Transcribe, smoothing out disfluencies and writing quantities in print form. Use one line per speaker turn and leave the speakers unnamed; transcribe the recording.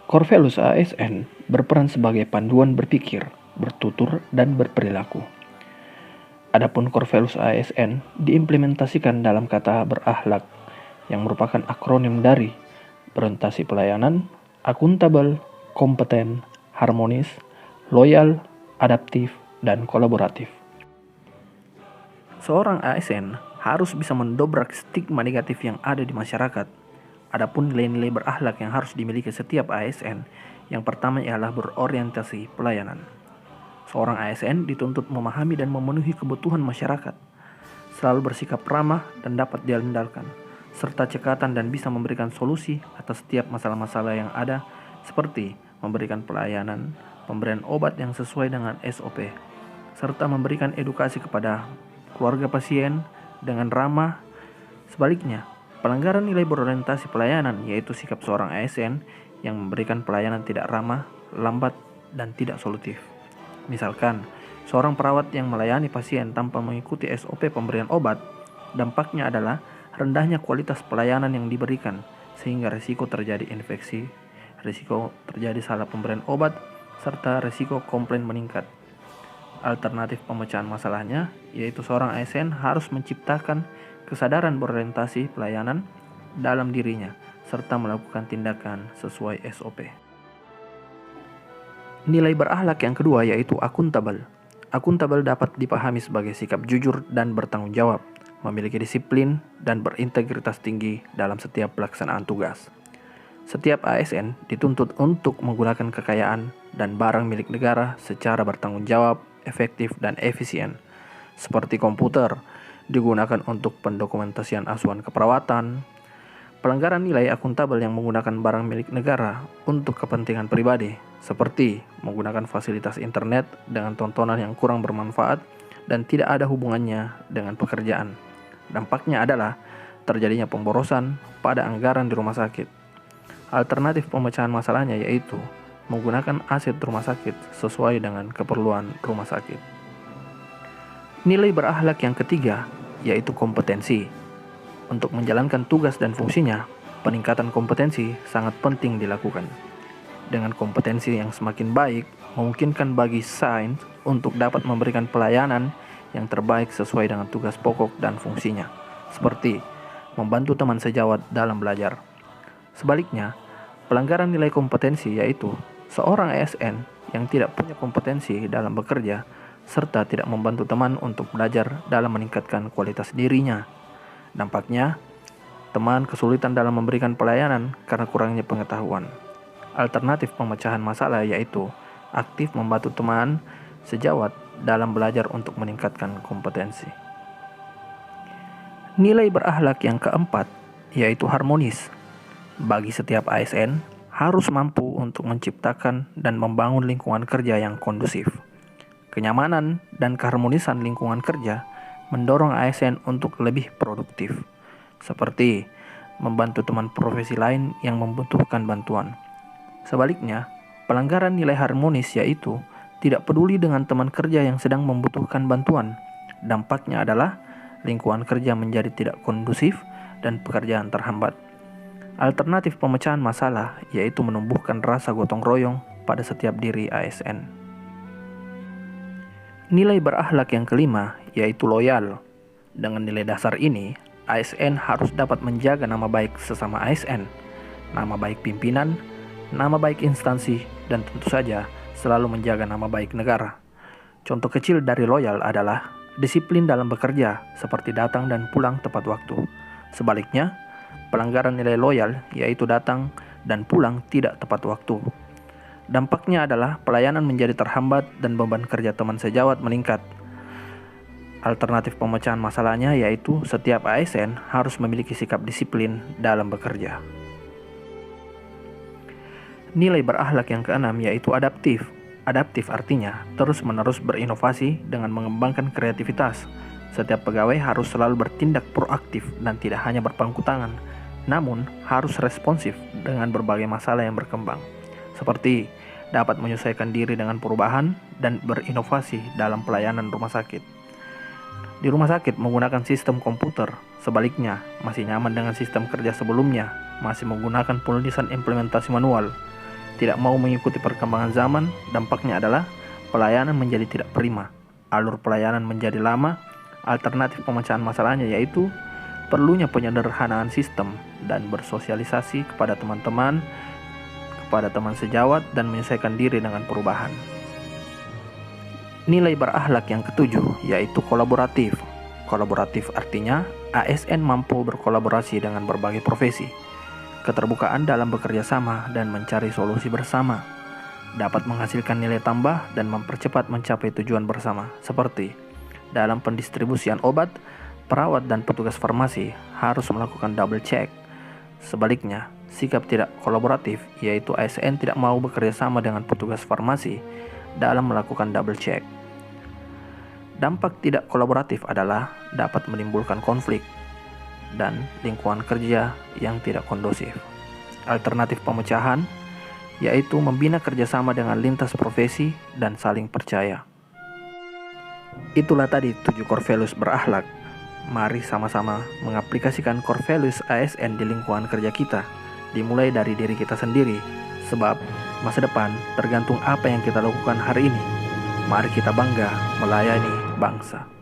Corvelus ASN berperan sebagai panduan berpikir, bertutur, dan berperilaku. Adapun Corvelus ASN diimplementasikan dalam kata berakhlak yang merupakan akronim dari berorientasi pelayanan, akuntabel, kompeten, harmonis, loyal, adaptif, dan kolaboratif. Seorang ASN harus bisa mendobrak stigma negatif yang ada di masyarakat. Adapun nilai-nilai berakhlak yang harus dimiliki setiap ASN, yang pertama ialah berorientasi pelayanan. Seorang ASN dituntut memahami dan memenuhi kebutuhan masyarakat, selalu bersikap ramah dan dapat diandalkan, serta cekatan dan bisa memberikan solusi atas setiap masalah-masalah yang ada, seperti memberikan pelayanan, pemberian obat yang sesuai dengan SOP, serta memberikan edukasi kepada keluarga pasien dengan ramah. Sebaliknya, pelanggaran nilai berorientasi pelayanan yaitu sikap seorang ASN yang memberikan pelayanan tidak ramah, lambat, dan tidak solutif. Misalkan, seorang perawat yang melayani pasien tanpa mengikuti SOP pemberian obat, dampaknya adalah rendahnya kualitas pelayanan yang diberikan, sehingga risiko terjadi infeksi, risiko terjadi salah pemberian obat, serta risiko komplain meningkat. Alternatif pemecahan masalahnya yaitu seorang ASN harus menciptakan kesadaran berorientasi pelayanan dalam dirinya serta melakukan tindakan sesuai SOP. Nilai berakhlak yang kedua yaitu akuntabel. Akuntabel dapat dipahami sebagai sikap jujur dan bertanggung jawab, memiliki disiplin dan berintegritas tinggi dalam setiap pelaksanaan tugas. Setiap ASN dituntut untuk menggunakan kekayaan dan barang milik negara secara bertanggung jawab, efektif, dan efisien. Seperti komputer, digunakan untuk pendokumentasian asuhan keperawatan. Pelanggaran nilai akuntabel yang menggunakan barang milik negara untuk kepentingan pribadi, seperti menggunakan fasilitas internet dengan tontonan yang kurang bermanfaat dan tidak ada hubungannya dengan pekerjaan. Dampaknya adalah terjadinya pemborosan pada anggaran di rumah sakit. Alternatif pemecahan masalahnya yaitu menggunakan aset rumah sakit sesuai dengan keperluan rumah sakit. Nilai berakhlak yang ketiga yaitu kompetensi. Untuk menjalankan tugas dan fungsinya, peningkatan kompetensi sangat penting dilakukan. Dengan kompetensi yang semakin baik, memungkinkan bagi sains untuk dapat memberikan pelayanan yang terbaik sesuai dengan tugas pokok dan fungsinya, seperti membantu teman sejawat dalam belajar. Sebaliknya, pelanggaran nilai kompetensi yaitu seorang ASN yang tidak punya kompetensi dalam bekerja serta tidak membantu teman untuk belajar dalam meningkatkan kualitas dirinya. Dampaknya, teman kesulitan dalam memberikan pelayanan karena kurangnya pengetahuan. Alternatif pemecahan masalah yaitu aktif membantu teman sejawat dalam belajar untuk meningkatkan kompetensi. Nilai berakhlak yang keempat yaitu harmonis. Bagi setiap ASN, harus mampu untuk menciptakan dan membangun lingkungan kerja yang kondusif. Kenyamanan dan keharmonisan lingkungan kerja mendorong ASN untuk lebih produktif, seperti membantu teman profesi lain yang membutuhkan bantuan. Sebaliknya, pelanggaran nilai harmonis yaitu tidak peduli dengan teman kerja yang sedang membutuhkan bantuan. Dampaknya adalah lingkungan kerja menjadi tidak kondusif dan pekerjaan terhambat. Alternatif pemecahan masalah yaitu menumbuhkan rasa gotong royong pada setiap diri ASN. Nilai berakhlak yang kelima yaitu loyal. Dengan nilai dasar ini, ASN harus dapat menjaga nama baik sesama ASN, nama baik pimpinan, nama baik instansi, dan tentu saja selalu menjaga nama baik negara. Contoh kecil dari loyal adalah disiplin dalam bekerja, seperti datang dan pulang tepat waktu. Sebaliknya, pelanggaran nilai loyal yaitu datang dan pulang tidak tepat waktu. Dampaknya adalah pelayanan menjadi terhambat dan beban kerja teman sejawat meningkat. Alternatif pemecahan masalahnya yaitu setiap ASN harus memiliki sikap disiplin dalam bekerja. Nilai berakhlak yang keenam yaitu adaptif. Adaptif artinya terus-menerus berinovasi dengan mengembangkan kreativitas. Setiap pegawai harus selalu bertindak proaktif dan tidak hanya berpangku tangan, namun harus responsif dengan berbagai masalah yang berkembang, seperti dapat menyesuaikan diri dengan perubahan dan berinovasi dalam pelayanan rumah sakit. Di rumah sakit menggunakan sistem komputer, sebaliknya masih nyaman dengan sistem kerja sebelumnya, masih menggunakan penulisan implementasi manual. tidak mau mengikuti perkembangan zaman, dampaknya adalah pelayanan menjadi tidak prima, alur pelayanan menjadi lama. Alternatif pemecahan masalahnya yaitu perlunya penyederhanaan sistem dan bersosialisasi kepada teman-teman, kepada teman sejawat, dan menyesuaikan diri dengan perubahan. Nilai berakhlak yang ketujuh yaitu kolaboratif. Kolaboratif artinya ASN mampu berkolaborasi dengan berbagai profesi. Keterbukaan dalam bekerja sama dan mencari solusi bersama dapat menghasilkan nilai tambah dan mempercepat mencapai tujuan bersama. Seperti dalam pendistribusian obat, perawat dan petugas farmasi harus melakukan double check. Sebaliknya, sikap tidak kolaboratif yaitu ASN tidak mau bekerja sama dengan petugas farmasi dalam melakukan double check. Dampak tidak kolaboratif adalah dapat menimbulkan konflik dan lingkungan kerja yang tidak kondusif. Alternatif pemecahan yaitu membina kerjasama dengan lintas profesi dan saling percaya. Itulah tadi 7 core values berakhlak. Mari sama-sama mengaplikasikan core values ASN di lingkungan kerja kita, dimulai dari diri kita sendiri, sebab masa depan tergantung apa yang kita lakukan hari ini. Mari kita bangga melayani bangsa.